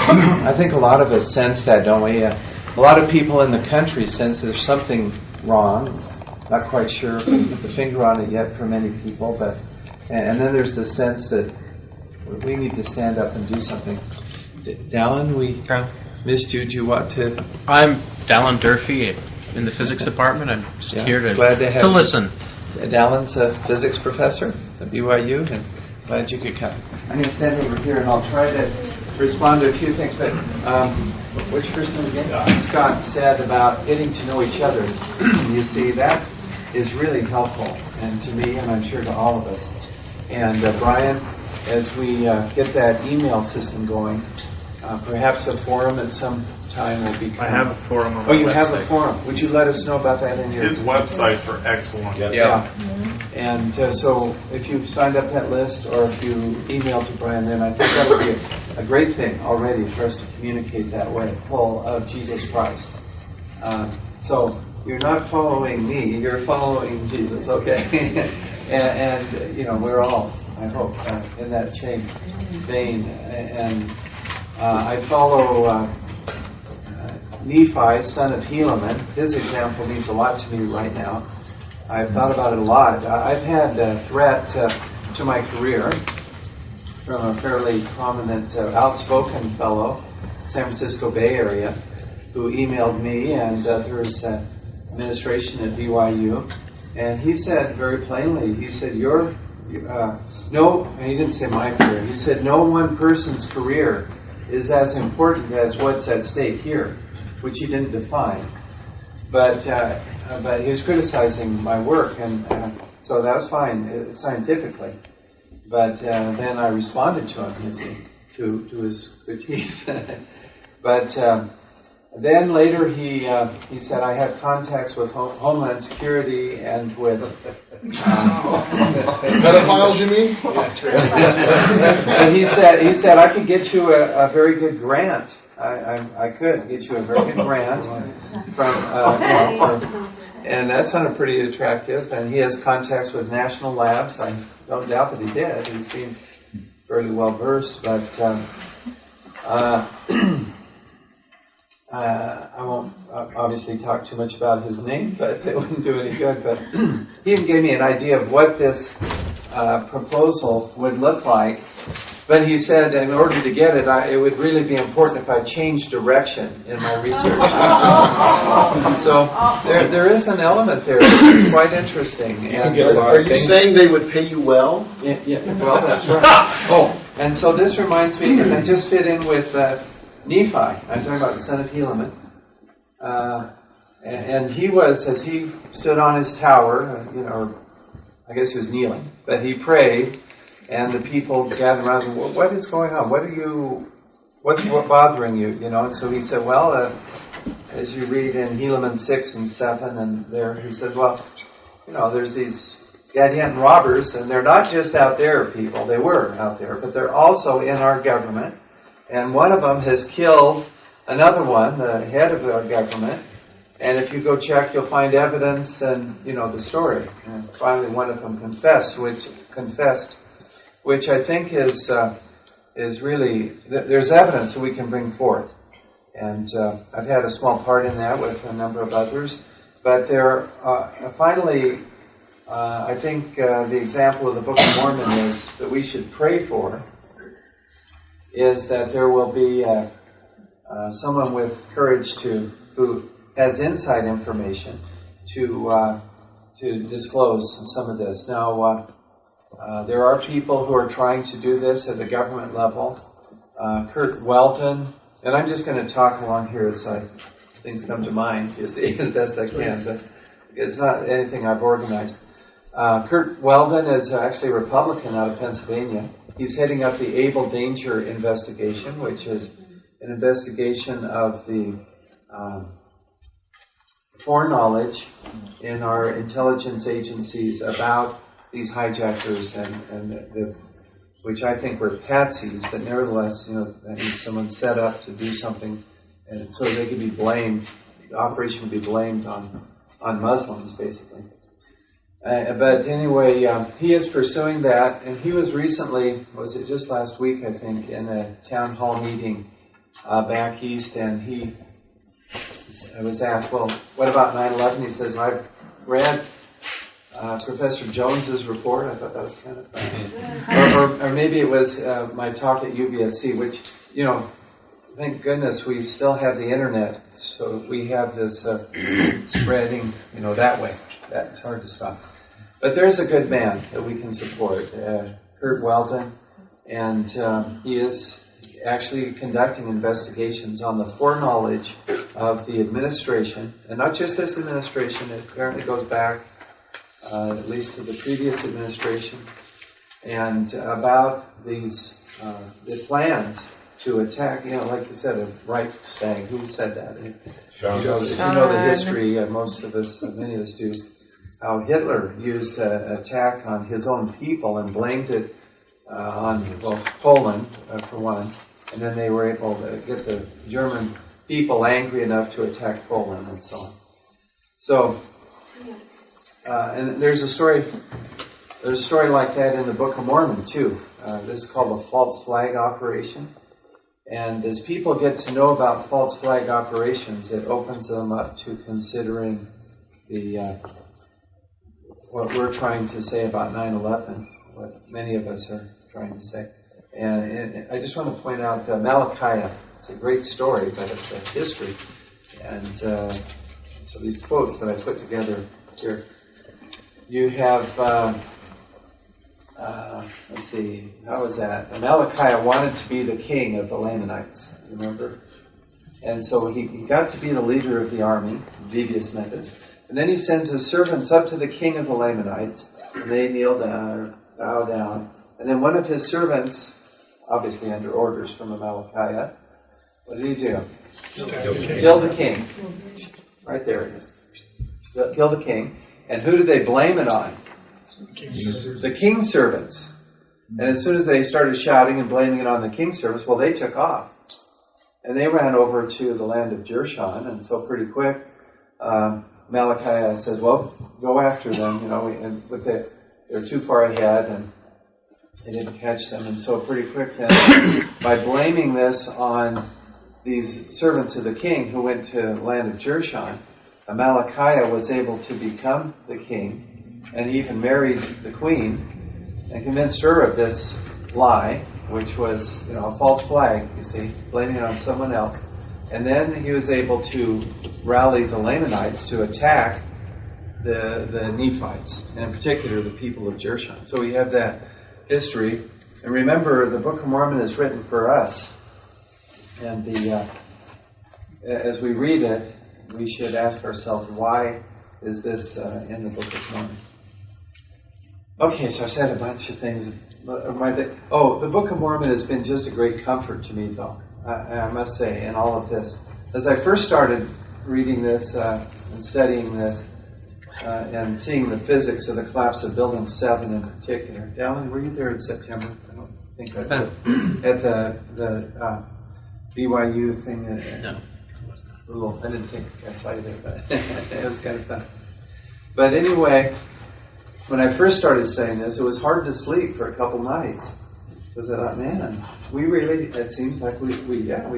I think a lot of us sense that, don't we? A lot of people in the country sense there's something wrong. Not quite sure if we put the finger on it yet for many people, but and then there's the sense that we need to stand up and do something. Dallin, we missed you. Do you want to? I'm Dallin Durfee in the physics department. I'm just here to listen. Dallin's a physics professor at BYU, and glad you could come. I'm going to stand over here, and I'll try to respond to a few things. But which first thing again? Scott said about getting to know each other. You see, that is really helpful, and to me, and I'm sure to all of us. And Brian, as we get that email system going, perhaps a forum at some time will be. I have a forum on my website. Oh, you website. have a forum. Would you let us know about that in your... His websites are excellent. Yeah. And so if you've signed up that list or if you email to Brian, then I think that would be a great thing already for us to communicate that way, full of Jesus Christ. So you're not following me, you're following Jesus, okay? and you know, we're all, I hope, in that same vein. And I follow Nephi, son of Helaman. His example means a lot to me right now. I've thought about it a lot. I've had a threat to my career from a fairly prominent, outspoken fellow, San Francisco Bay Area, who emailed me and others administration at BYU. And he said very plainly, he said, no, he didn't say my career, he said, no one person's career is as important as what's at stake here, which he didn't define. But he was criticizing my work, and so that was fine scientifically. But then I responded to him, you see, to his critiques. But then later he said I had contacts with Homeland Security and with pedophiles, you mean? And he said I could get you a very good grant. I could get you a very good grant from and that sounded pretty attractive. And he has contacts with national labs. I don't doubt that he did. He seemed fairly well versed, but I won't obviously talk too much about his name, but it wouldn't do any good. But he even gave me an idea of what this proposal would look like. But he said in order to get it, it would really be important if I changed direction in my research. So there is an element there that's quite interesting. And are you saying they would pay you well? Yeah, well, that's right. Oh, and so this reminds me, and I just fit in with Nephi. I'm talking about the son of Helaman. And he was, as he stood on his tower, I guess he was kneeling, but he prayed, and the people gathered around and said, what is going on? What's bothering you? And so he said, well, as you read in Helaman 6 and 7, and there he said, well, there's these Gadianton robbers, and they're not just out there, people. They were out there, but they're also in our government. And one of them has killed another one, the head of our government. And if you go check, you'll find evidence and, the story. And finally, one of them confessed, which I think is really, there's evidence that we can bring forth. And I've had a small part in that with a number of others. But there, finally, I think the example of the Book of Mormon is that we should pray for is that there will be someone with courage who has inside information to disclose some of this. Now, there are people who are trying to do this at the government level. Kurt Weldon, and I'm just going to talk along here as things come to mind, you see, as best I can, but it's not anything I've organized. Kurt Weldon is actually a Republican out of Pennsylvania. He's heading up the Able Danger investigation, which is an investigation of the foreknowledge in our intelligence agencies about these hijackers and which I think were patsies, but nevertheless, that means someone set up to do something, and so they could be blamed. The operation would be blamed on Muslims, basically. But anyway, he is pursuing that, and he was recently, was it just last week, I think, in a town hall meeting back east, and I was asked, well, what about 9/11? He says, I've read Professor Jones's report. I thought that was kind of funny. or maybe it was my talk at UVSC, which, thank goodness we still have the internet, so we have this spreading, that way. That's hard to stop. But there's a good man that we can support, Kurt Weldon, and he is actually conducting investigations on the foreknowledge of the administration, and not just this administration, it apparently goes back at least to the previous administration, and about these the plans to attack, like you said, a Reichstag. Who said that? If you know the history, most of us, many of us do, how Hitler used an attack on his own people and blamed it on, Poland, for one, and then they were able to get the German people angry enough to attack Poland and so on. So, and there's a story like that in the Book of Mormon too. This is called the false flag operation. And as people get to know about false flag operations, it opens them up to considering what we're trying to say about 9/11, what many of us are trying to say. And I just want to point out Malachi. It's a great story, but it's a history. And so these quotes that I put together here. You have, let's see, how was that? Malachi wanted to be the king of the Lamanites, remember? And so he got to be the leader of the army, devious methods. And then he sends his servants up to the king of the Lamanites, and they kneel down, or bow down. And then one of his servants, obviously under orders from Malachi, what did he do? Kill the king. Right there it is. Kill the king. And who did they blame it on? The king's servants. And as soon as they started shouting and blaming it on the king's servants, well, they took off. And they ran over to the land of Jershon, and so pretty quick, Malachi says, well, go after them, and they're too far ahead, and they didn't catch them. And so pretty quick then, by blaming this on these servants of the king who went to the land of Jershon, Malachi was able to become the king, and he even married the queen and convinced her of this lie, which was, a false flag, you see, blaming it on someone else. And then he was able to rally the Lamanites to attack the Nephites, and in particular the people of Jershon. So we have that history. And remember, the Book of Mormon is written for us. And as we read it, we should ask ourselves, why is this in the Book of Mormon? Okay, so I said a bunch of things. The Book of Mormon has been just a great comfort to me, though, I must say, in all of this. As I first started reading this and studying this and seeing the physics of the collapse of Building 7 in particular. Dallin, were you there in September? I don't think I did. At the BYU thing? No. I didn't think I saw you there, but it was kind of fun. But anyway, when I first started studying this, it was hard to sleep for a couple nights. Because I thought, man, it seems like we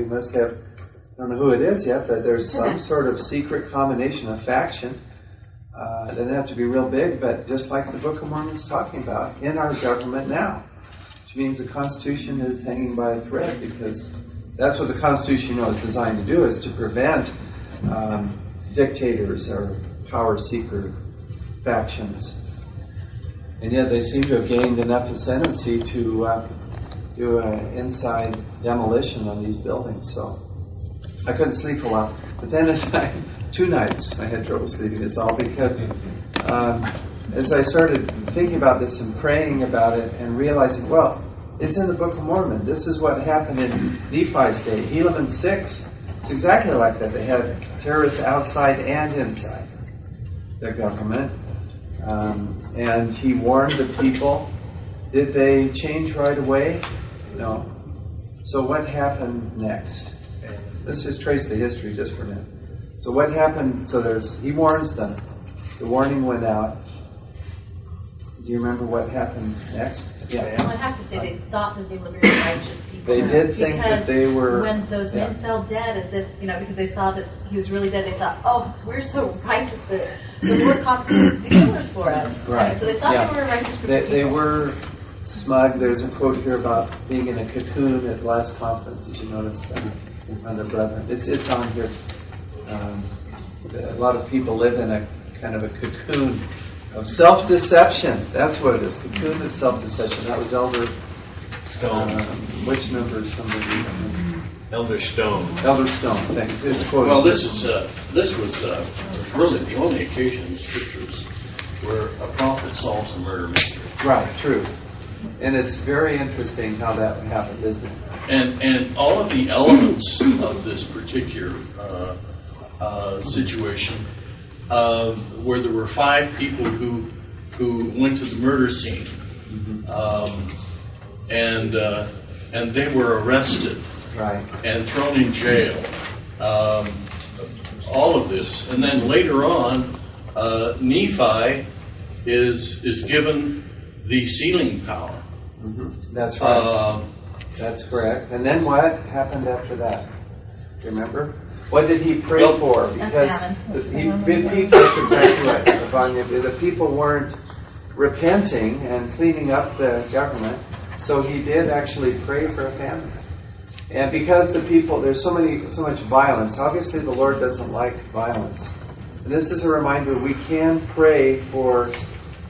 must have, I don't know who it is yet, but there's some sort of secret combination of faction. It doesn't have to be real big, but just like the Book of Mormon is talking about, in our government now. Which means the Constitution is hanging by a thread, because that's what the Constitution is designed to do, is to prevent dictators or power-seeker factions. And yet they seem to have gained enough ascendancy to do an inside demolition on these buildings. So I couldn't sleep for a while. But then 2 nights I had trouble sleeping. It's all because as I started thinking about this and praying about it and realizing, well, it's in the Book of Mormon. This is what happened in Nephi's day. Helaman 6, it's exactly like that. They had terrorists outside and inside their government. And he warned the people. Did they change right away? No. So what happened next? Let's just trace the history just for a minute. So what happened? So he warns them. The warning went out. Do you remember what happened next? Yeah. Well, I have to say, they thought that they were very righteous people. They did think that they were. When those men fell dead, as if, because they saw that he was really dead, they thought, oh, we're so righteous that the Lord caught the killers for us. Right. So they thought they were a righteous group of people. They were smug. There's a quote here about being in a cocoon at the last conference. Did you notice in front of brethren? It's on here. A lot of people live in a kind of a cocoon of self-deception. That's what it is. Cocoon of self-deception. That was Elder Stone. Which number? Somebody. Elder Stone. Elder Stone. Thanks. It's quoted. Well, this was really the only occasion in the Scriptures where a prophet solves a murder mystery. Right. True. And it's very interesting how that happened, isn't it? And all of the elements of this particular situation, where there were 5 people who went to the murder scene, and they were arrested, right, and thrown in jail. All of this, and then later on, Nephi is given the sealing power. That's right. That's correct. And then what happened after that? Do you remember? What did he pray for? Because that's exactly right. The people weren't repenting and cleaning up the government, so he did actually pray for a famine. And because the people, there's so much violence. Obviously, the Lord doesn't like violence. And this is a reminder we can pray for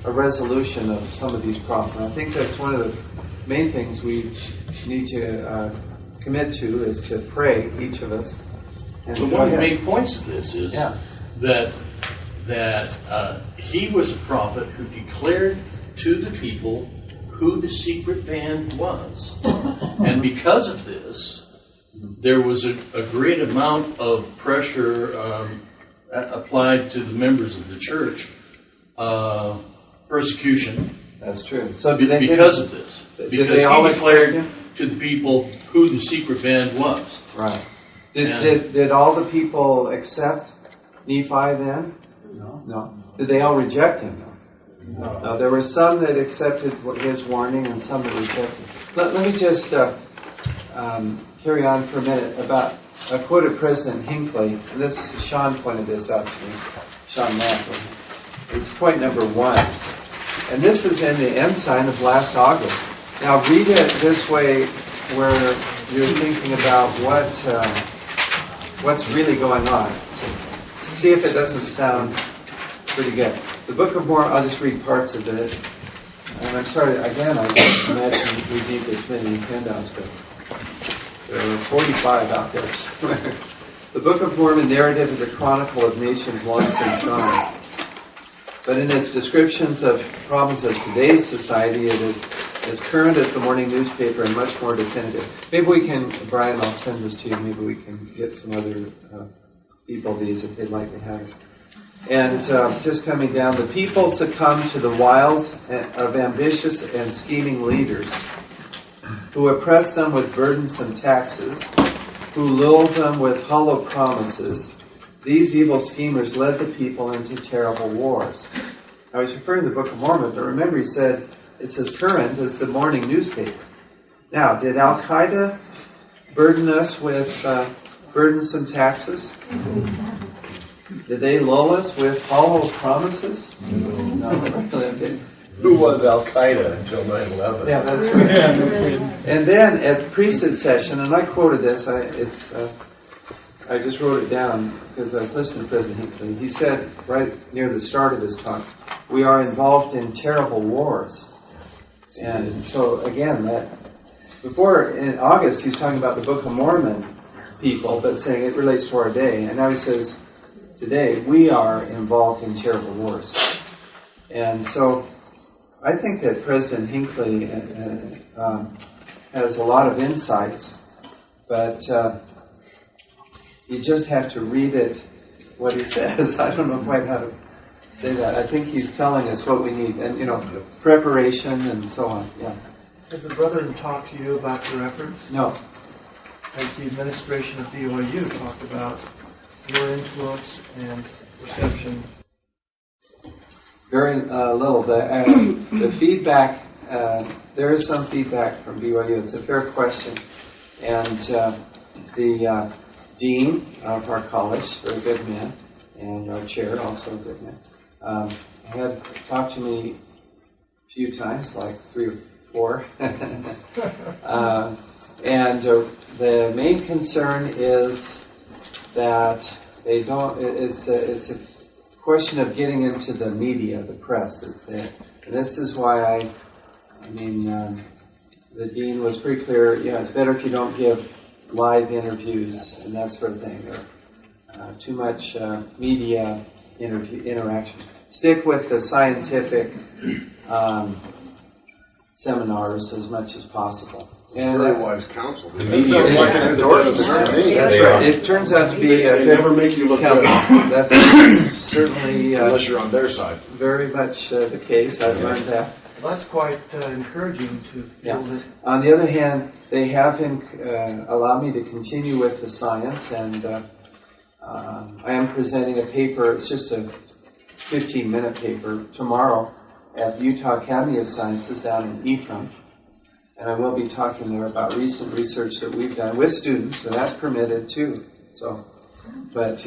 a resolution of some of these problems. And I think that's one of the main things we need to commit to is to pray, each of us. And so one of the main points of this is that he was a prophet who declared to the people who the secret band was. And because of this, there was a great amount of pressure applied to the members of the church, persecution. That's true. So because of this. Because he declared to the people who the secret band was. Right. Did all the people accept Nephi then? No. Did they all reject him? No. There were some that accepted his warning and some that rejected. Let me just carry on for a minute about a quoted President Hinckley. And Sean pointed this out to me. Sean Matthew. It's point number 1. And this is in the Ensign of last August. Now read it this way where you're thinking about what's really going on. See if it doesn't sound pretty good. The Book of Mormon, I'll just read parts of it. And I'm sorry, again, I don't imagine we need this many handouts, but there are 45 out there somewhere. The Book of Mormon narrative is a chronicle of nations long since gone. But in its descriptions of problems of today's society, it is as current as the morning newspaper and much more definitive. Maybe we can, Brian, I'll send this to you. Maybe we can get some other people these if they'd like to have it. And just coming down, the people succumb to the wiles of ambitious and scheming leaders who oppress them with burdensome taxes, who lulled them with hollow promises. These evil schemers led the people into terrible wars. I was referring to the Book of Mormon, but remember he said it's as current as the morning newspaper. Now, did Al-Qaeda burden us with burdensome taxes? Did they lull us with hollow promises? No. Who was Al-Qaeda until 9/11? Yeah, that's right. And then at the priesthood session, and I quoted this, I just wrote it down because I was listening to President Hinckley. He said right near the start of his talk, we are involved in terrible wars. And so again, before in August he's talking about the Book of Mormon people, but saying it relates to our day. And now he says, today we are involved in terrible wars. And so I think that President Hinckley has a lot of insights, but you just have to read it, what he says. I don't know quite how to say that. I think he's telling us what we need, and preparation and so on. Yeah. Did the brethren talk to you about your efforts? No. Has the administration of BYU talked about your influence and reception? Very little. The feedback, there is some feedback from BYU. It's a fair question. And the dean of our college, very good man, and our chair, also a good man, had talked to me a few times, like 3 or 4. And the main concern is that they don't, it's a question of getting into the media, the press. And this is why the dean was pretty clear, it's better if you don't give live interviews and that sort of thing, or too much media interaction. Stick with the scientific seminars as much as possible. And very wise counsel. That sounds like an endorsement to me. That's right. It turns out to be a good never make you look counsel. good. That's certainly unless you're on their side. Very much the case. I've learned that. Well, that's quite encouraging to feel that. On the other hand, they have been allowed me to continue with the science, and I am presenting a paper. It's just a 15-minute paper tomorrow at the Utah Academy of Sciences down in Ephraim. And I will be talking there about recent research that we've done with students, and that's permitted too. So, but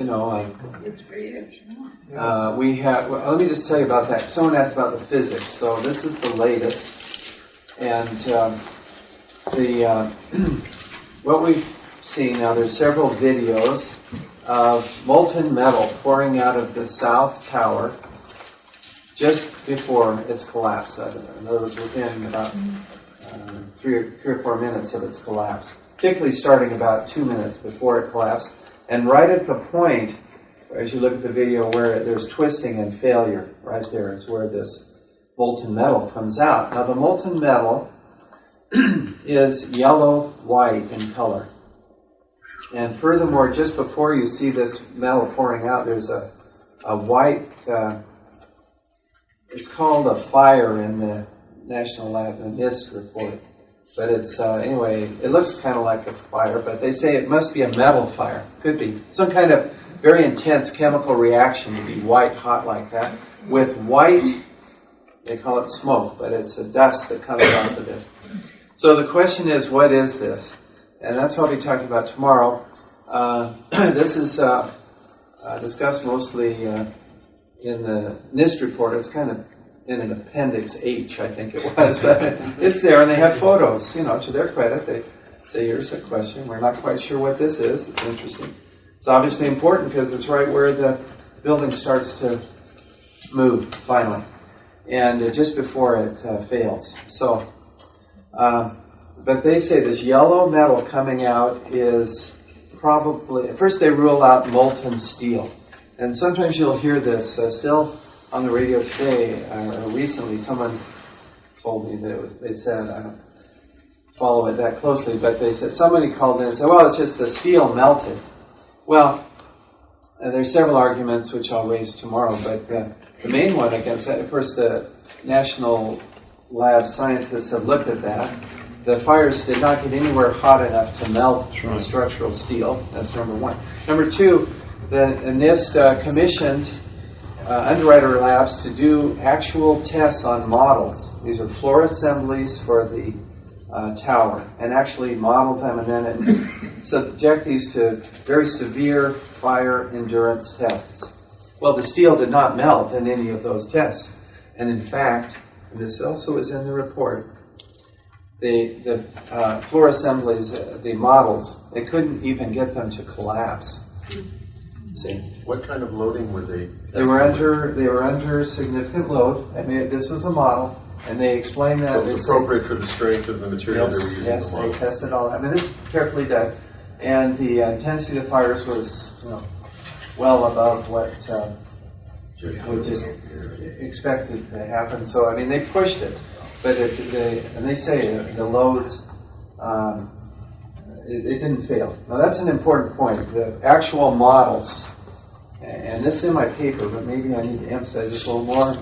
we have. Well, let me just tell you about that. Someone asked about the physics. So this is the latest, and what we've seen now. There's several videos of molten metal pouring out of the south tower just before its collapse. In other words, within about 3 or 4 minutes of its collapse, particularly starting about 2 minutes before it collapsed, and right at the point, as you look at the video, where there's twisting and failure, right there is where this molten metal comes out. Now the molten metal is yellow-white in color. And furthermore, just before you see this metal pouring out, there's a white, it's called a fire in the National Lab, the NIST report. But it's, anyway, it looks kind of like a fire, but they say it must be a metal fire. Could be. Some kind of very intense chemical reaction to be white hot like that. With white, they call it smoke, but it's a dust that comes off of this. So the question is, what is this? And that's what I'll be talking about tomorrow. This is discussed mostly in the NIST report. It's kind of in an Appendix H, I think it was. But it's there, and they have photos. To their credit, they say, here's a question. We're not quite sure what this is. It's interesting. It's obviously important because it's right where the building starts to move, finally. And just before it fails. So, but they say this yellow metal coming out is probably, at first they rule out molten steel. And sometimes you'll hear this still on the radio today, or recently, someone told me that they said, I don't follow it that closely, but they said, somebody called in and said, well, it's just the steel melted. Well, there's several arguments which I'll raise tomorrow, but the main one against that, of course, the National Lab scientists have looked at that. The fires did not get anywhere hot enough to melt the structural steel. That's number one. Number two, the NIST commissioned underwriter labs to do actual tests on models. These are floor assemblies for the tower, and actually model them and then subject these to very severe fire endurance tests. Well, the steel did not melt in any of those tests. And in fact, and this also is in the report, the floor assemblies, the models, they couldn't even get them to collapse. See? What kind of loading were they? They were under significant load. I mean, this was a model, and they explained that. So it's appropriate for the strength of the material they were using. Yes, the model. they tested all that. I mean, this is carefully done, and the intensity of the fires was, well above what we just expected to happen. So, I mean, they pushed it, but and they say the loads. It didn't fail. Now that's an important point. The actual models, and this is in my paper, but maybe I need to emphasize this a little more,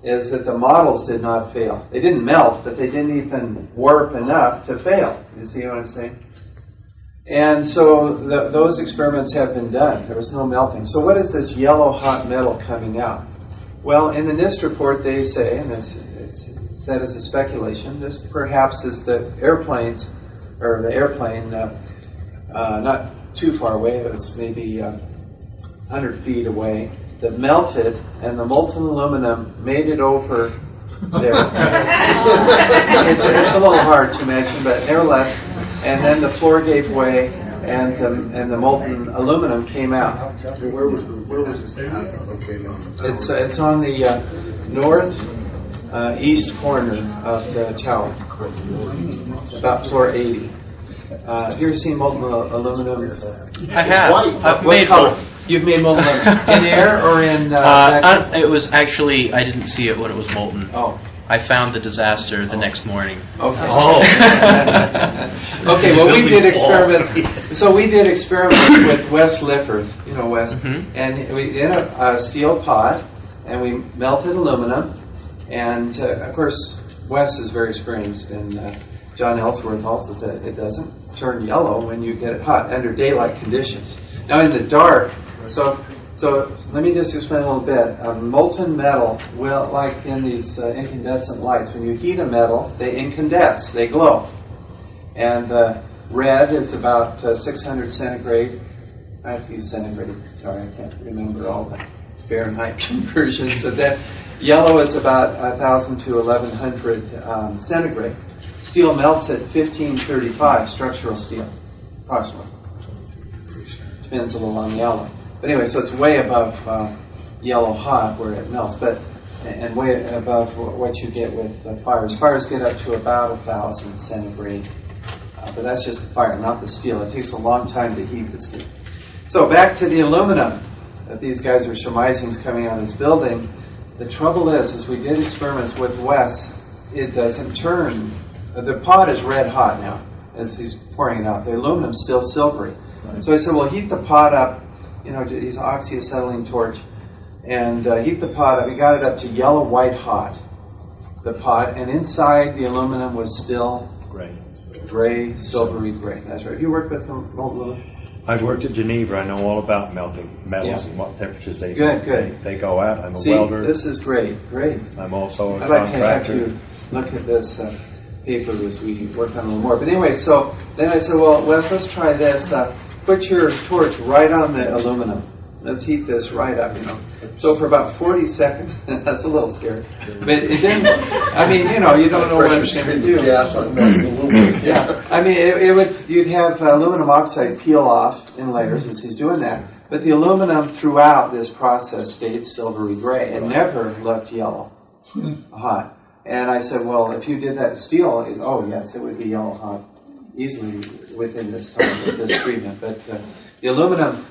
is that the models did not fail. They didn't melt, but they didn't even warp enough to fail. You see what I'm saying? And so those experiments have been done. There was no melting. So what is this yellow hot metal coming out? Well, in the NIST report, they say, and it's said as a speculation, this perhaps is the airplanes, or the airplane, not too far away, it was maybe 100 feet away, that melted, and the molten aluminum made it over there. It's a little hard to mention, but nevertheless, and then the floor gave way, and the molten aluminum came out. Where was this located on the tower? It's on the north east corner of the tower, about floor 80. Have you ever seen molten aluminum? I have. I've What made color? one. You've made molten aluminum in air or in? It was actually, I didn't see it when it was molten. Oh. I found the disaster the next morning. Okay. Oh. Okay, well, we did experiments. So we did experiments with Wes Lifforth, you know Wes, and we in a steel pot, and we melted aluminum, and of course Wes is very experienced, and John Ellsworth also said it doesn't turn yellow when you get it hot under daylight conditions. Now in the dark, so let me just explain a little bit. Molten metal, well, like in these incandescent lights, when you heat a metal, they incandesce, they glow. And red is about 600 centigrade. I have to use centigrade. Sorry, I can't remember all the Fahrenheit conversions of that. Yellow is about 1,000 to 1,100 centigrade. Steel melts at 1535, structural steel, approximately. Depends a little on the alloy. But anyway, so it's way above yellow hot where it melts, and way above what you get with fires. Fires get up to about 1,000 centigrade, but that's just the fire, not the steel. It takes a long time to heat the steel. So back to the aluminum that these guys are surmising is coming out of this building. The trouble is we did experiments with Wes, it doesn't turn. The pot is red hot now as he's pouring it out. The aluminum's still silvery. Right. So I said, well, heat the pot up. Use oxyacetylene torch, and heat the pot up. We got it up to yellow-white hot, the pot, and inside the aluminum was still gray, silvery gray. That's right. Have you worked with molten aluminum? I've worked at Geneva. I know all about melting metals and what temperatures they go at. I'm a See, welder. This is great. I'm also a I'd like to have contractor. you look at this paper as we work on a little more. But anyway, so then I said, well, let's try this. Put your torch right on the aluminum. Let's heat this right up, So for about 40 seconds, that's a little scary. But it didn't, you don't know what it's going to do. Gas on aluminum. Yeah, you'd have aluminum oxide peel off in layers as he's doing that. But the aluminum throughout this process stayed silvery gray. It never looked yellow hot. And I said, well, if you did that to steel, yes, it would be yellow hot easily within this time with this treatment. But the aluminum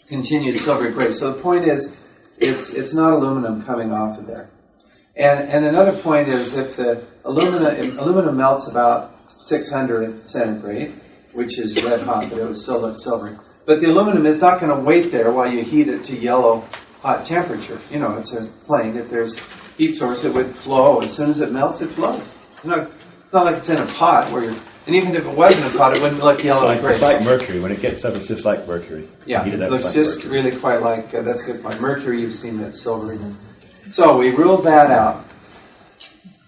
continued silvery gray. So the point is, it's not aluminum coming off of there. And another point is, if the aluminum melts about 600 centigrade, which is red hot, but it would still look silvery. But the aluminum is not going to wait there while you heat it to yellow hot temperature. It's a plane. If there's heat source, it would flow. As soon as it melts, it flows. It's not like it's in a pot where and even if it wasn't a pot, it wouldn't look yellow and gray. It's like mercury. When it gets up, it's just like mercury. Yeah, it looks just really quite like, that's a good point. Mercury, you've seen that silvery. So we ruled that out.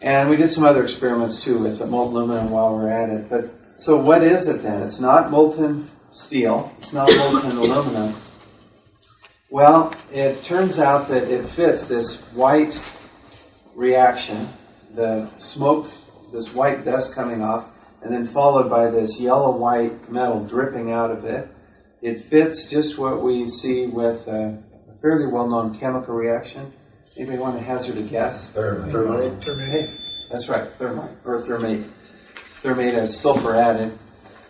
And we did some other experiments too with molten aluminum while we're at it. But so what is it then? It's not molten steel. It's not molten aluminum. Well, it turns out that it fits this white reaction, the smoke, this white dust coming off, and then followed by this yellow-white metal dripping out of it. It fits just what we see with a fairly well-known chemical reaction. Anybody want to hazard a guess? Thermite. Hey, that's right, thermite, or thermate. Thermate has sulfur added.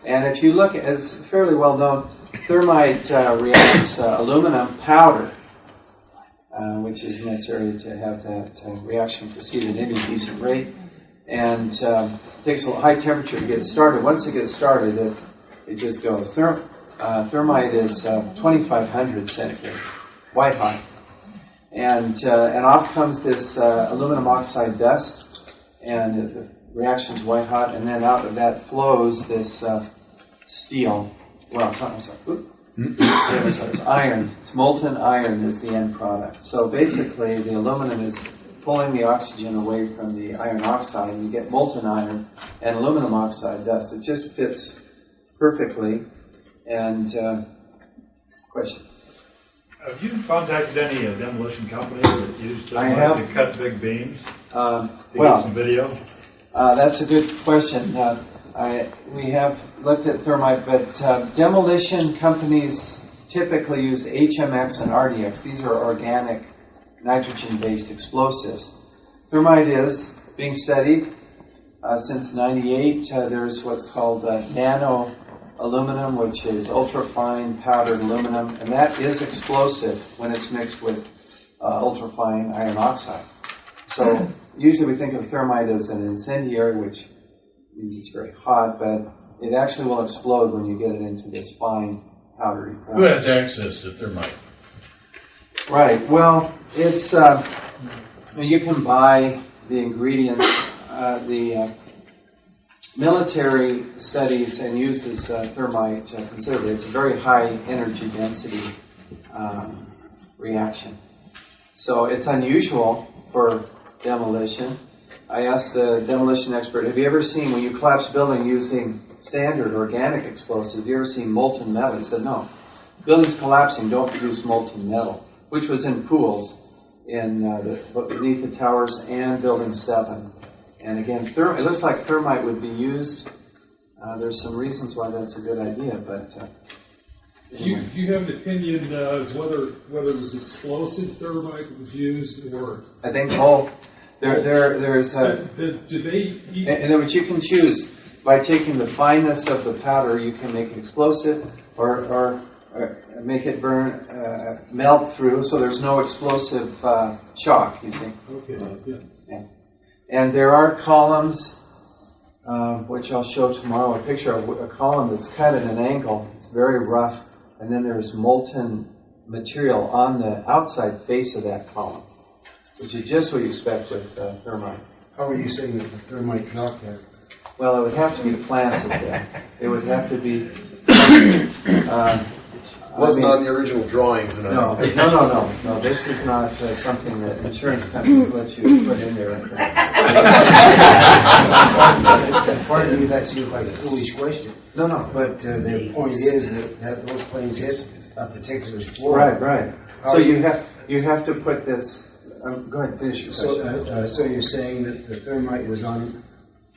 And if you look at it, it's fairly well-known. Thermite reacts aluminum powder, which is necessary to have that reaction proceed at any decent rate. And it takes a high temperature to get started. Once it gets started, it just goes. Thermite is 2,500 centigrade, white hot. And off comes this aluminum oxide dust, and the reaction's white hot, and then out of that flows this steel. Well, Yeah, so it's iron. It's molten iron is the end product. So basically, the aluminum is pulling the oxygen away from the iron oxide, and you get molten iron and aluminum oxide dust. It just fits perfectly. And question? Have you contacted any demolition companies that use thermite to cut big beams? Get some video? That's a good question. We have looked at thermite, but demolition companies typically use HMX and RDX. These are organic nitrogen-based explosives. Thermite is being studied since '98. There's what's called nano aluminum, which is ultra-fine powdered aluminum, and that is explosive when it's mixed with ultra-fine iron oxide. So usually we think of thermite as an incendiary, which means it's very hot, but it actually will explode when you get it into this fine powdery form. Who has access to thermite? Right. Well, it's you can buy the ingredients. The military studies and uses thermite considerably. It's a very high energy density reaction. So it's unusual for demolition. I asked the demolition expert, have you ever seen, when you collapse a building using standard organic explosives, have you ever seen molten metal? He said, no. Buildings collapsing don't produce molten metal, which was in pools beneath the towers and Building 7. And again, it looks like thermite would be used. There's some reasons why that's a good idea, but... Do you have an opinion as whether it was explosive thermite that was used, or... I think both. There's do they... In other words, you can choose. By taking the fineness of the powder, you can make it explosive, or make it burn, melt through, so there's no explosive shock, you see. Okay, yeah. And there are columns, which I'll show tomorrow, a picture of a column that's cut at an angle. It's very rough, and then there's molten material on the outside face of that column, which is just what you expect with thermite. How are you saying that the thermite got there? Well, it would have to be planted there. It would have to be... wasn't on the original drawings. No. This is not something that insurance companies let you put in there. Pardon me, that seems like a foolish question. No. But the point is that those planes hit a particular floor. Right. So you have to put this... go ahead, finish your question. So you're saying that the thermite was on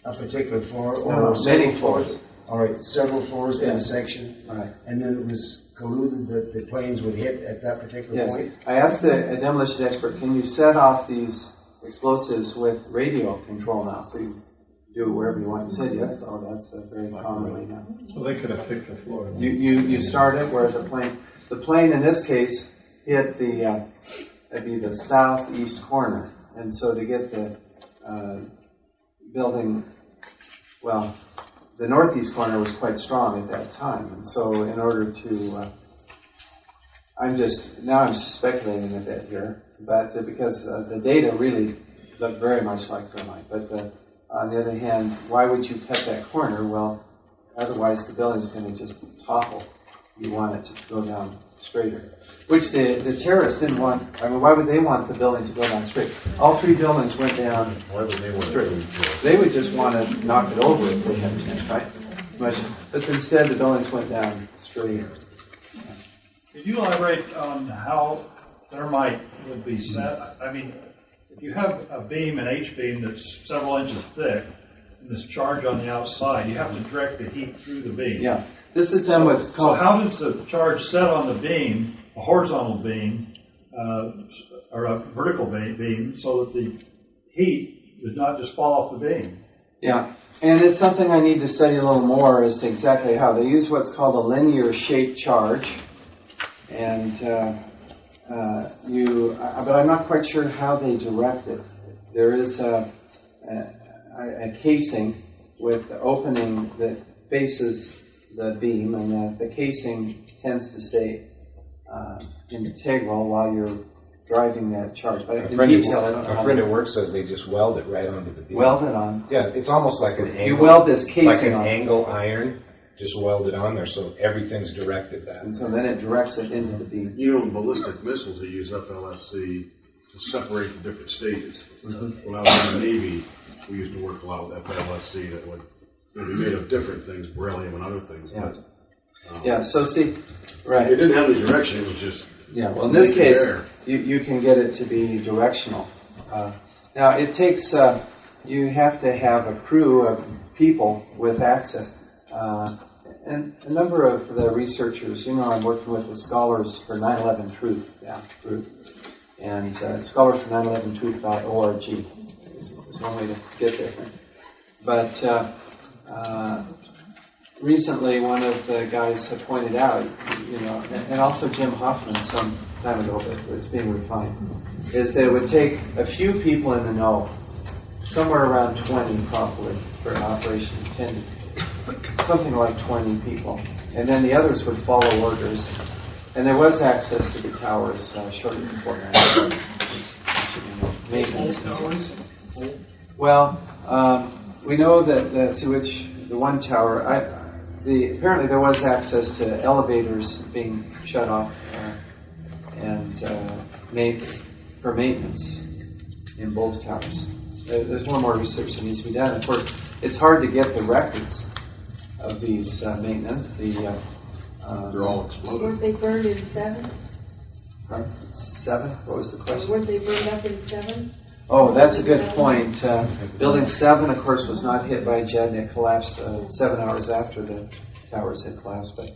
a particular floor, or no, many floors. All right, several floors in a section, right. And then it was colluded that the planes would hit at that particular point? I asked the demolition expert, can you set off these explosives with radio control now, so you do wherever you want? He said yes. Oh, that's very common right now. So they could have picked the floor. You start it where the plane in this case hit that'd be the southeast corner, and so to get the building, well, the northeast corner was quite strong at that time, and so in order to, I'm just speculating a bit here, but because the data really look very much like thermite. But on the other hand, why would you cut that corner? Well, otherwise the building's going to just topple. You want it to go down straighter, which the terrorists didn't want. I mean, why would they want the building to go down straight? All three buildings went down straight. They would just want to knock it over if they had a chance, right? But instead, the buildings went down straight. Could you elaborate on how thermite would be set? I mean, if you have a beam, an H-beam that's several inches thick, and this charge on the outside, you have to direct the heat through the beam. Yeah. This is done what's called... So how does the charge set on the beam, a horizontal beam, or a vertical beam, so that the heat does not just fall off the beam? Yeah, and it's something I need to study a little more as to exactly how. They use what's called a linear shape charge, and but I'm not quite sure how they direct it. There is a casing with the opening that faces the beam, and the casing tends to stay integral while you're driving that charge. But in detail, a friend at work says they just weld it right onto the beam. Weld it on. Yeah, it's almost like an angle. You weld this casing like an on. angle iron. just welded on there, so everything's directed that. And so then it directs it into the beam. You know, in ballistic missiles, they use FLSC to separate the different stages. When I was in the Navy, we used to work a lot with FLSC that would be made of different things, beryllium and other things. Yeah. But, Yeah, so see, right. It didn't have any direction, it was just... Yeah, well, in this case, you can get it to be directional. Now, it takes, you have to have a crew of people with access. And a number of the researchers, I'm working with the Scholars for 9/11 Truth group. And Scholars for 9/11truth.org is one way to get there. But recently, one of the guys had pointed out, and also Jim Hoffman some time ago, but it's being refined, is that it would take a few people in the know, somewhere around 20 probably, for an operation intended. Something like 20 people. And then the others would follow orders. And there was access to the towers shortly before that. Maintenance. Well, we know that to which the one tower, apparently there was access to elevators being shut off and made for maintenance in both towers. There's one more research that needs to be done. Of course, it's hard to get the records of these maintenance. They're all exploded. Weren't they burned in 7? Right? 7? What was the question? Weren't they burned up in 7? Oh, that's a good point. Building 7, of course, was not hit by a jet, and it collapsed 7 hours after the towers had collapsed. But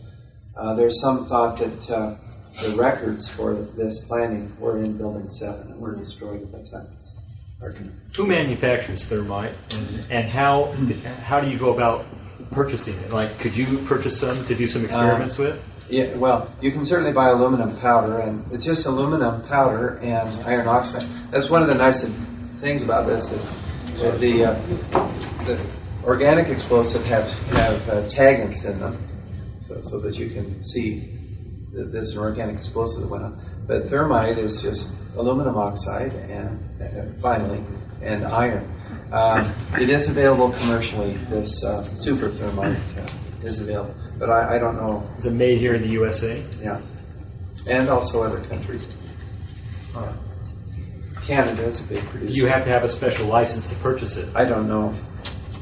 there's some thought that the records for this planning were in Building 7 and were destroyed at that time. Who manufactures thermite, and how do you go about purchasing it? Like, could you purchase some to do some experiments with? Yeah, well, you can certainly buy aluminum powder, and it's just aluminum powder and iron oxide. That's one of the nice things about this is the organic explosives have tagans in them, so that you can see that this is an organic explosive that went on. But thermite is just aluminum oxide and finally, and iron. It is available commercially. This super thermite is available, but I don't know. Is it made here in the USA? Yeah, and also other countries. Canada is a big producer. Do you have to have a special license to purchase it? I don't know.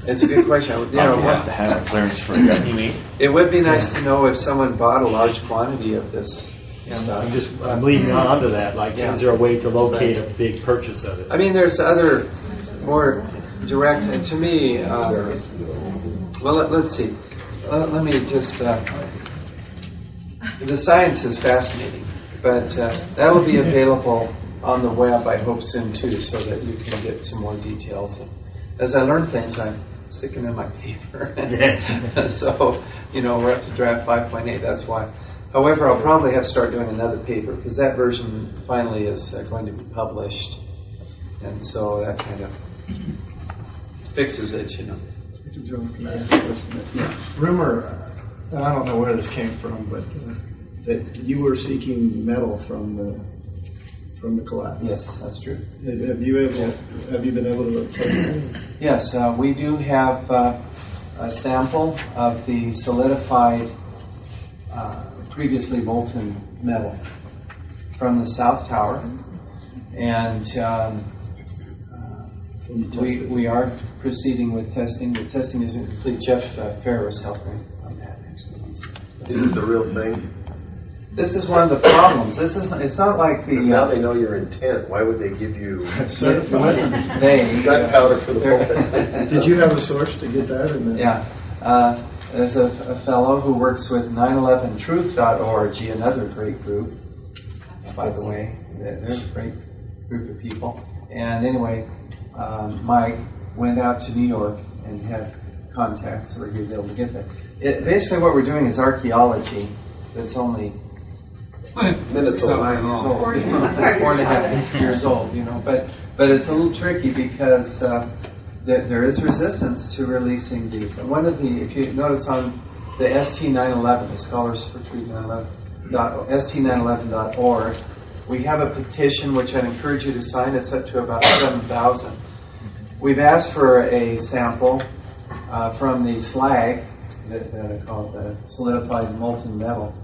It's a good question. You have to have a clearance for it. It would be nice to know if someone bought a large quantity of this stuff. I'm leading on to that. Like, is there a way to locate a big purchase of it? I mean, there's other more direct, and to me, well, let's see. Let me just. The science is fascinating, but that will be available on the web, I hope, soon too, so that you can get some more details. And as I learn things, I'm sticking in my paper. So, we're up to draft 5.8. That's why. However, I'll probably have to start doing another paper because that version finally is going to be published, and so that kind of fixes it, Mr. Jones, can I ask a question? Yeah. Rumor, and I don't know where this came from, but that you were seeking metal from the collapse. Yes, that's true. Have you been able to obtain it? Yes, we do have a sample of the solidified, previously molten metal from the South Tower, and we are proceeding with testing. The testing isn't complete. Jeff Farrow is helping on that, actually. Is it the real thing? This is one of the problems. It's not like the... now they know your intent. Why would they give you... It wasn't they. Gunpowder for the bullet. Did you have a source to get that? Yeah. There's a fellow who works with 9/11truth.org, another great group, by the way. They're a great group of people. And anyway, Mike went out to New York and had contacts so that he was able to get that. Basically what we're doing is archaeology that's only... Minutes old. 4.5 years old, but it's a little tricky because there is resistance to releasing these. And one of the, if you notice on the ST911, the Scholars for Truth 911, ST911.org, we have a petition which I'd encourage you to sign. It's up to about 7,000. We've asked for a sample from the slag that I call the solidified molten metal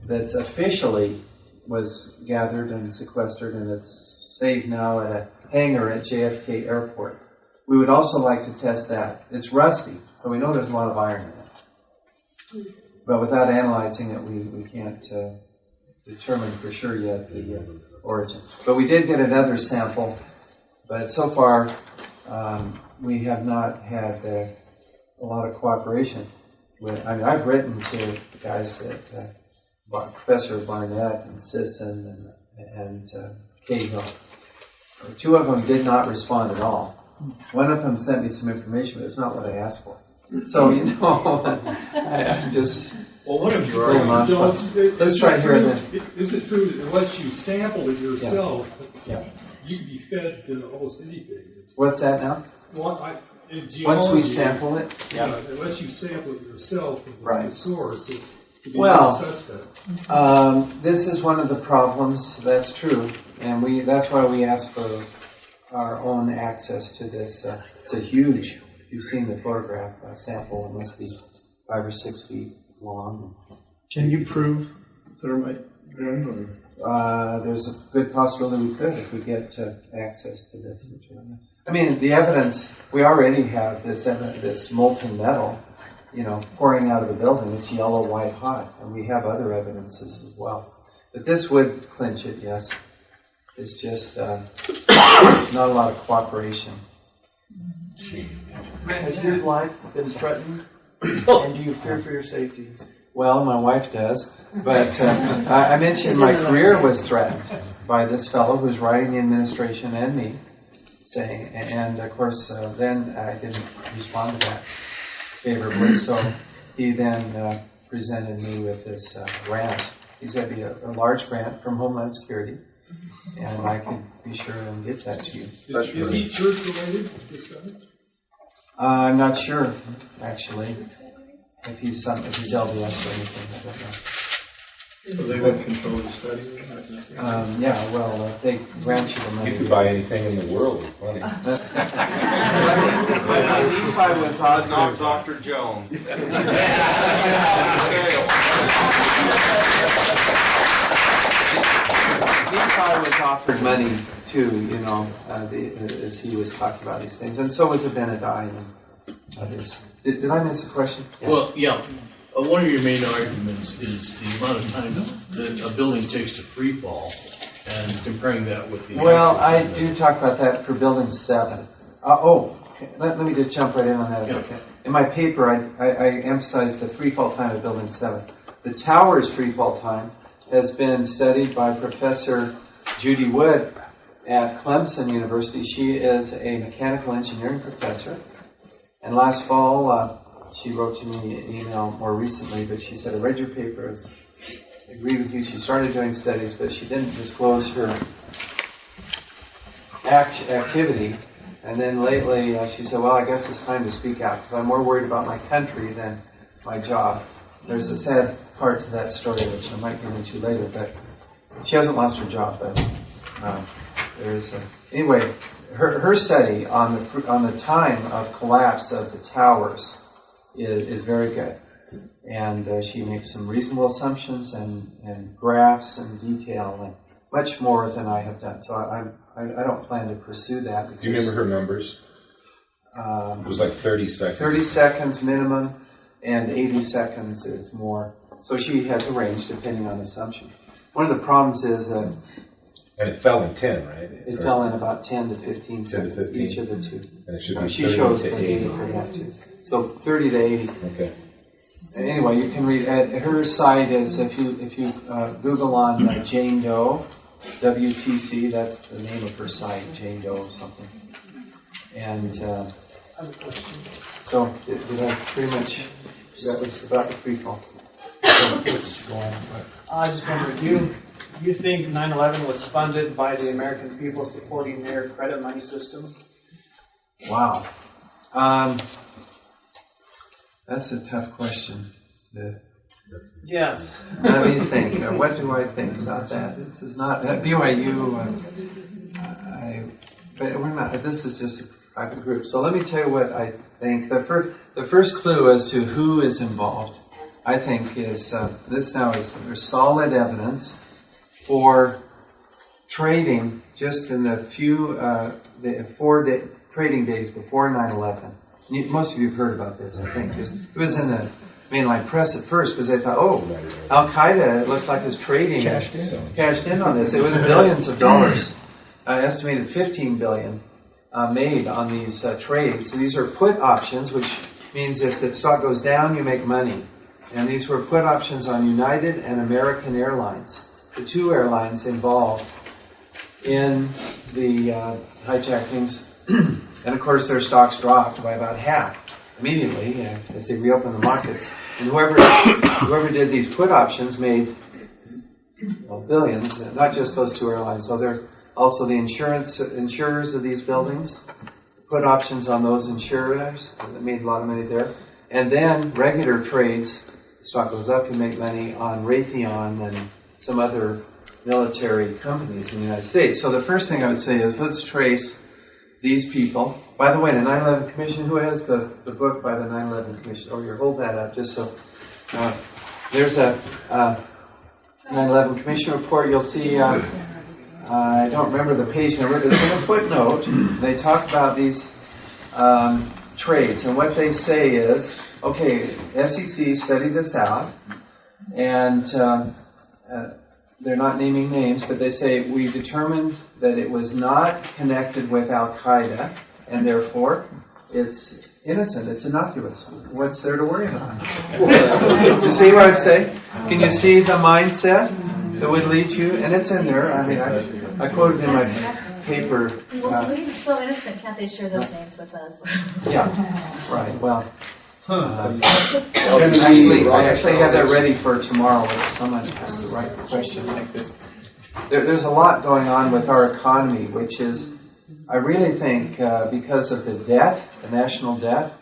that's officially was gathered and sequestered, and it's saved now at a hangar at JFK Airport. We would also like to test that. It's rusty, so we know there's a lot of iron in it. But without analyzing it, we can't determine for sure yet the origin. But we did get another sample, but so far we have not had a lot of cooperation with. I mean, I've written to guys that Professor Barnett and Sisson and Cahill. Two of them did not respond at all. One of them sent me some information, but it's not what I asked for. So, you know, I'm just... Well, what if you're Let's try here then. Is it true that unless you sample it yourself, you can be fed almost anything? What's that now? Well, once we sample it? Yeah, unless you sample it yourself from the source, it can be suspect. This is one of the problems. That's true. And that's why we ask for our own access to this. It's a huge, you've seen the photograph sample. It must be 5 or 6 feet long. Can you prove thermite? There's a good possibility we could if we get access to this material. I mean, the evidence, we already have this molten metal, you know, pouring out of the building. It's yellow, white hot, and we have other evidences as well. But this would clinch it, yes. It's just not a lot of cooperation. Has your life been threatened? And do you fear for your safety? Well, my wife does. But I mentioned my career was threatened by this fellow who's writing the administration and me, saying, and of course, then I didn't respond to that favorably. So he then presented me with this grant. He said it'd be a large grant from Homeland Security. And I can be sure and get that to you. Is he church related, this guy? I'm not sure, actually, if he's LDS or anything. I don't know. So they would control the study? Yeah, well, they grant you the money. You could buy anything in the world with money. Nephi was offered. Not Dr. Jones. Nephi was offered money too, you know, as he was talking about these things, and so was Abinadi and others. Did I miss a question? Yeah. Well, yeah. One of your main arguments is the amount of time that a building takes to free fall, and comparing that with the. Well, I do talk about that for Building 7. Let me just jump right in on that. Okay. In my paper, I emphasized the free fall time of Building 7. The tower's free fall time has been studied by Professor Judy Wood at Clemson University. She is a mechanical engineering professor. And last fall, she wrote to me an email more recently, but she said, I read your papers, I agree with you. She started doing studies, but she didn't disclose her activity. And then lately, she said, well, I guess it's time to speak out, because I'm more worried about my country than my job. There's a sad part to that story, which I might get into later, but she hasn't lost her job, but anyway, her study on the time of collapse of the towers is very good, and she makes some reasonable assumptions and graphs and detail, and much more than I have done. So I don't plan to pursue that. Do you remember her numbers? It was like 30 seconds. 30 seconds minimum, and 80 seconds is more. So she has a range depending on assumptions. One of the problems is that... And it fell in 10, right? It fell in about 10 to 15 seconds, 10 to 15. Each of the two. And it should be she shows the data for that too. So 30 to 80. Okay. Anyway, you can read, her site is, if you Google on Jane Doe, WTC, that's the name of her site, Jane Doe or something. And so did I pretty much, that was about the free fall. So let's go on. I just wonder, do you think 9/11 was funded by the American people supporting their credit money system? Wow. That's a tough question. Yes. Let me think. What do I think about that? This is not at BYU. But we're not. This is just a private group. So let me tell you what I think. the first clue as to who is involved, I think, is this now is there's solid evidence for trading just in the few, the 4 trading days before 9/11. Most of you have heard about this, I think. It was in the mainline press at first because they thought, oh, Al-Qaeda, it looks like is trading, cashed in on this. It was billions of dollars, estimated 15 billion made on these trades. So these are put options, which means if the stock goes down, you make money. And these were put options on United and American Airlines, the two airlines involved in the hijackings. And of course, their stocks dropped by about half immediately as they reopened the markets. And whoever did these put options made billions, not just those two airlines. So they're also the insurers of these buildings, put options on those insurers, that made a lot of money there. And then regular trades, the stock goes up, you make money on Raytheon and some other military companies in the United States. So the first thing I would say is let's trace these people. By the way, the 9/11 Commission, who has the book by the 9/11 Commission? Oh, here, hold that up just so. There's a 9/11 Commission report. You'll see, I don't remember the page number, but it's in a footnote. They talk about these trades. And what they say is, okay, SEC studied this out, and they're not naming names, but they say we determined that it was not connected with Al-Qaeda, and therefore it's innocent, it's innocuous. What's there to worry about? You see what I'm saying? Can you see the mindset that would lead you? And it's in there. I mean, I quoted in my paper. Well, leave it so innocent. Can't they share those names with us? Yeah, right. Well, I actually had that ready for tomorrow if someone asks the right question like this. There's a lot going on with our economy, which is, I really think, because of the debt, the national debt,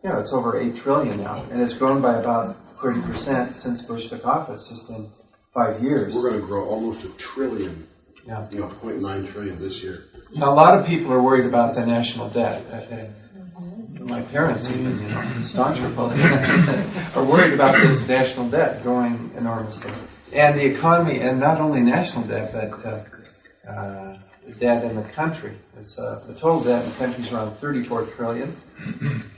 it's over $8 trillion now, and it's grown by about 30% since Bush took office, just in 5 years. We're going to grow almost $1 trillion, 0.9 trillion this year. Now, a lot of people are worried about the national debt. My parents even, staunch Republicans, are worried about this national debt growing enormously. And the economy, and not only national debt, but debt in the country. It's, the total debt in the country is around $34 trillion,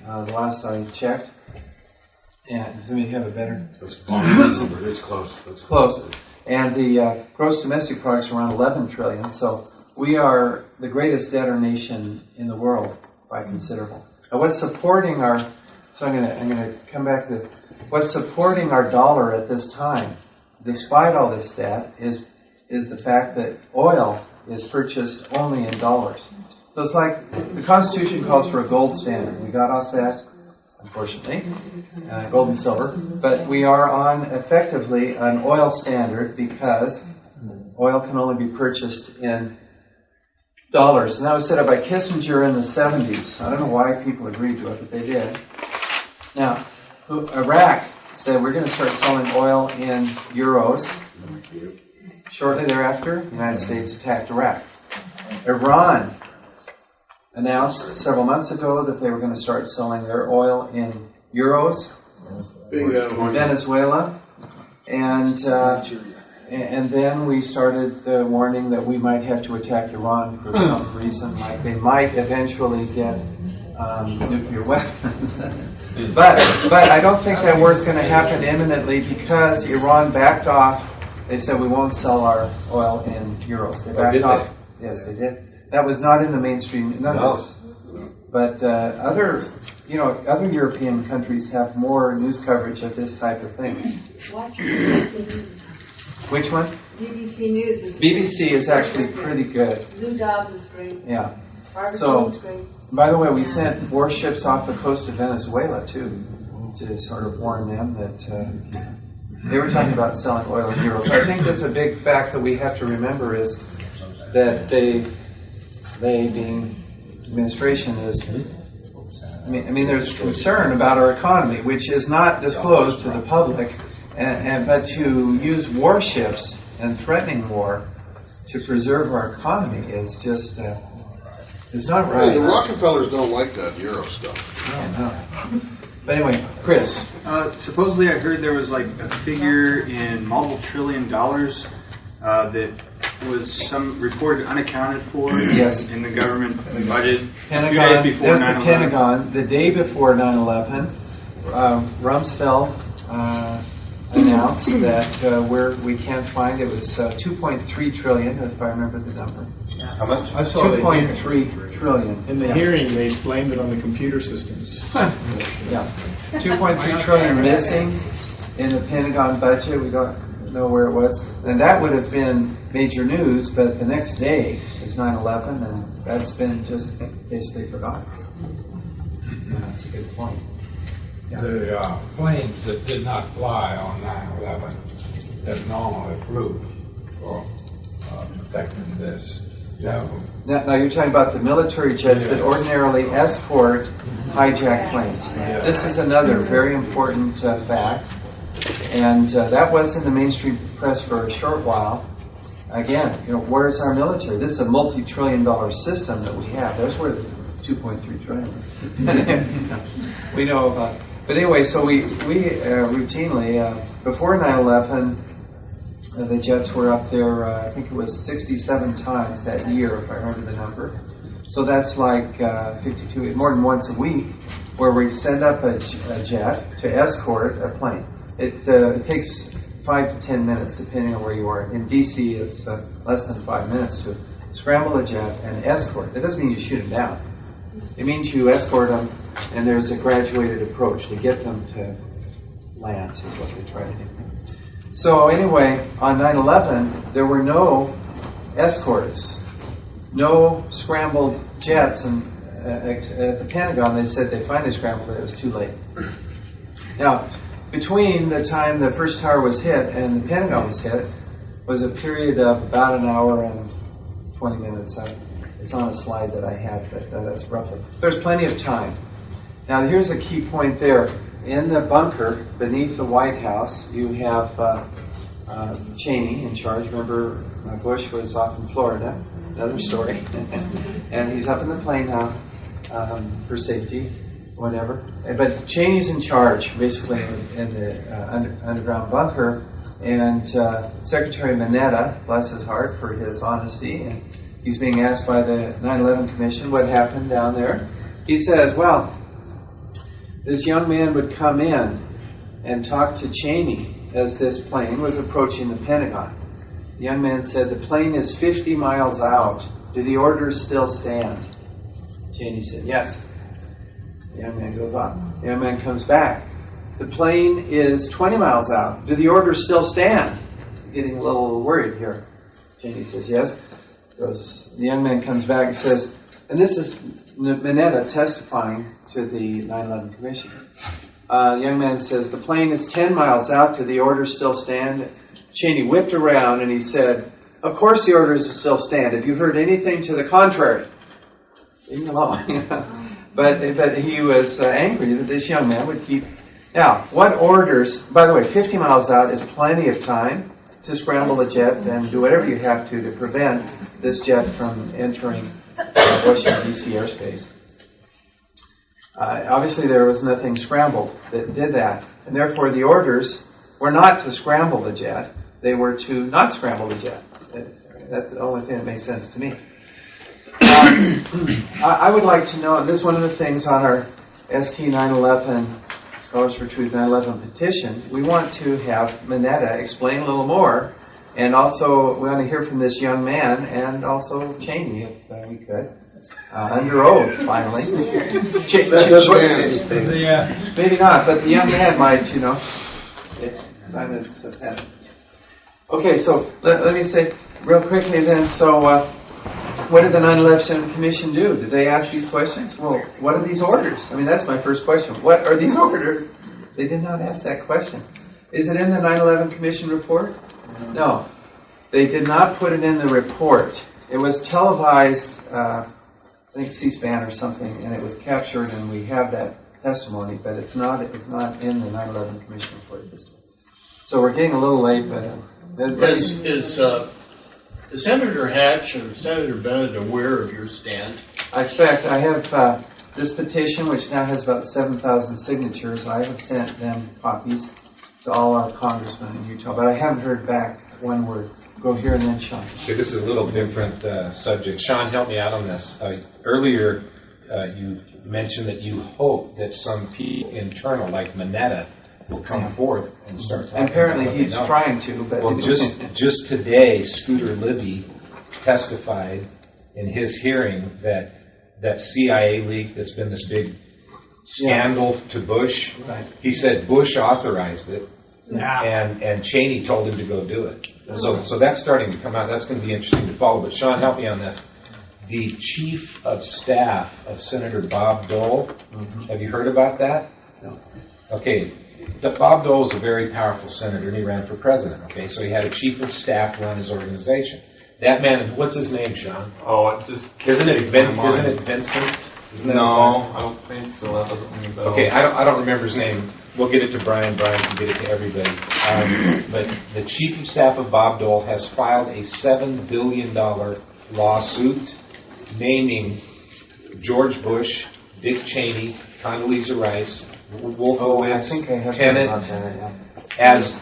the last I checked. And does anybody have a better? That's number. It's close. That's close. And the gross domestic product is around $11 trillion. So we are the greatest debtor nation in the world by considerable. Now, what's supporting our? So I'm going to come back to what's supporting our dollar at this time, despite all this debt, is the fact that oil is purchased only in dollars. So it's like the Constitution calls for a gold standard. We got off that, unfortunately, gold and silver, but we are on effectively an oil standard because oil can only be purchased in dollars. And that was set up by Kissinger in the 70s. I don't know why people agreed to it, but they did. Now, Iraq said we're going to start selling oil in euros. Shortly thereafter, the United States attacked Iraq. Iran announced several months ago that they were going to start selling their oil in euros. Venezuela. And then we started warning that we might have to attack Iran for some reason, like they might eventually get nuclear weapons. But I don't think that war is going to happen imminently because Iran backed off. They said we won't sell our oil in euros. They backed off. Yes, they did. That was not in the mainstream. But other European countries have more news coverage of this type of thing. Watch BBC News. Which one? BBC News is BBC is actually pretty good. Lou Dobbs is great. Yeah. Barbara Jean's great. By the way, we sent warships off the coast of Venezuela too, to sort of warn them that they were talking about selling oil in euros. I think that's a big fact that we have to remember is that they being administration is. I mean, there's concern about our economy, which is not disclosed to the public, but to use warships and threatening war to preserve our economy is just, it's not right. Hey, the Rockefellers don't like that Euro stuff. No. But anyway, Chris. Supposedly I heard there was like a figure in multiple $trillion that was some reported unaccounted for in the government budget Pentagon, 2 days before 9/11. That's the Pentagon. The day before 9/11, Rumsfeld announced that we can't find it was 2.3 trillion, if I remember the number. How much? I saw 2.3 trillion. In the hearing, they blamed it on the computer systems. Yeah, 2.3 trillion missing in the Pentagon budget. We don't know where it was, and that would have been major news. But the next day is 9/11, and that's been just basically forgotten. Yeah, that's a good point. Yeah. The planes that did not fly on 9/11 that normally flew for protecting this. Yeah. Now you're talking about the military jets that ordinarily escort hijacked planes. This is another very important fact, and that was in the mainstream press for a short while. Again, where's our military? This is a multi-trillion-dollar system that we have. That's where the 2.3 trillion. We know about. But anyway, so we routinely before 9/11. The jets were up there, I think it was 67 times that year, if I remember the number. So that's like 52, more than once a week, where we send up a jet to escort a plane. It takes 5 to 10 minutes, depending on where you are. In D.C., it's less than 5 minutes to scramble a jet and escort. That doesn't mean you shoot them down. It means you escort them, and there's a graduated approach to get them to land, is what they try to do. So anyway, on 9/11, there were no escorts, no scrambled jets, and at the Pentagon they said they finally scrambled it. It was too late. Now, between the time the first tower was hit and the Pentagon was hit was a period of about an hour and 20 minutes. It's on a slide that I have, but that's roughly. There's plenty of time. Now, here's a key point there. In the bunker beneath the White House, you have Cheney in charge. Remember, Bush was off in Florida, another story. And he's up in the plane now for safety, whatever. But Cheney's in charge, basically, in the underground bunker. And Secretary Mineta, bless his heart for his honesty, and he's being asked by the 9/11 Commission what happened down there. He says, well, this young man would come in and talk to Cheney as this plane was approaching the Pentagon. The young man said, the plane is 50 miles out. Do the orders still stand? Cheney said, yes. The young man goes on. The young man comes back. The plane is 20 miles out. Do the orders still stand? Getting a little worried here. Cheney says, yes. The young man comes back and says, and this is Mineta testifying to the 9/11 Commission. The young man says, the plane is 10 miles out. Do the orders still stand? Cheney whipped around and he said, of course the orders still stand. Have you heard anything to the contrary? Leave me alone. But he was angry that this young man would keep. Now, what orders, by the way, 50 miles out is plenty of time to scramble a jet and do whatever you have to prevent this jet from entering Washington, D.C. airspace. Obviously, there was nothing scrambled that did that. And therefore, the orders were not to scramble the jet. They were to not scramble the jet. That's the only thing that makes sense to me. I would like to know, and this is one of the things on our ST 9/11, Scholars for Truth 9/11 petition, we want to have Mineta explain a little more. And also, we want to hear from this young man and also Cheney, if we could. Under oath, finally. Maybe not, but the young man might, time is passing. Okay, so let me say real quickly then, so what did the 9/11 Commission do? Did they ask these questions? Well, what are these orders? I mean, that's my first question. What are these orders? They did not ask that question. Is it in the 9/11 Commission report? No. They did not put it in the report. It was televised, I think C-SPAN or something, and it was captured, and we have that testimony, but it's not in the 9/11 Commission report at this time. So we're getting a little late, but... Is Senator Hatch or Senator Bennett aware of your stand? I expect I have this petition, which now has about 7,000 signatures, I have sent them copies to all our congressmen in Utah, but I haven't heard back one word. Go here and then Sean. Okay, this is a little different subject. Sean, help me out on this. Earlier, you mentioned that you hope that some people internal, like Mineta, will come forth and start talking. Apparently about he's trying to, but... Well, just today, Scooter Libby testified in his hearing that CIA leak that's been this big scandal to Bush, right. He said Bush authorized it, Yeah. and Cheney told him to go do it. So that's starting to come out. That's going to be interesting to follow. But Sean, help me on this. The chief of staff of Senator Bob Dole, have you heard about that? No. Okay, Bob Dole is a very powerful senator, and he ran for president. Okay, so he had a chief of staff run his organization. That man, what's his name, Sean? Oh, it just Isn't it Vincent? Isn't that no, I don't think so. That doesn't ring a bell. Okay, I don't remember his name. We'll get it to Brian. Brian can get it to everybody. But the chief of staff of Bob Dole has filed a $7 billion lawsuit naming George Bush, Dick Cheney, Condoleezza Rice, Wolfowitz, Tenet, as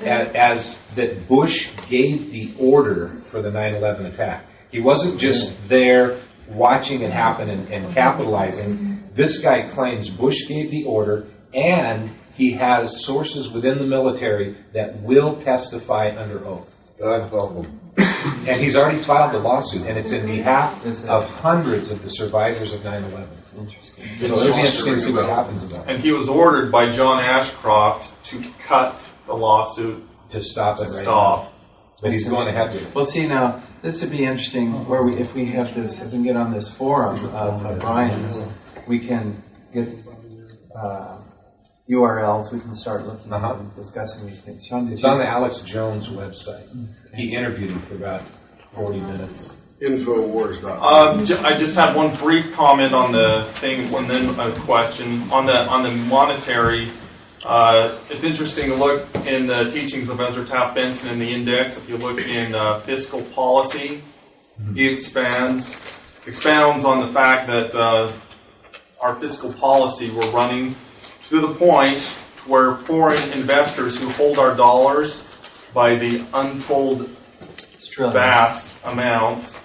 that Bush gave the order for the 9/11 attack. He wasn't just there watching it happen and capitalizing. This guy claims Bush gave the order, and he has sources within the military that will testify under oath. And he's already filed the lawsuit, and it's in behalf of hundreds of the survivors of 9/11. Interesting. So it'll be interesting to see what happens about it. And he was ordered by John Ashcroft to cut the lawsuit to stop it. Stop. But he's going ahead with it. Well, see, now, this would be interesting where if we can get on this forum of Brian's, we can get URLs, we can start looking at and discussing these things. Sean, it's on the Alex Jones website. He interviewed him for about 40 minutes. Infowars.com. I just have one brief comment on the thing, and then a question on the monetary. It's interesting to look in the teachings of Ezra Taft Benson in the index. If you look in fiscal policy, he expounds on the fact that our fiscal policy, we're running to the point where foreign investors who hold our dollars by the untold vast amounts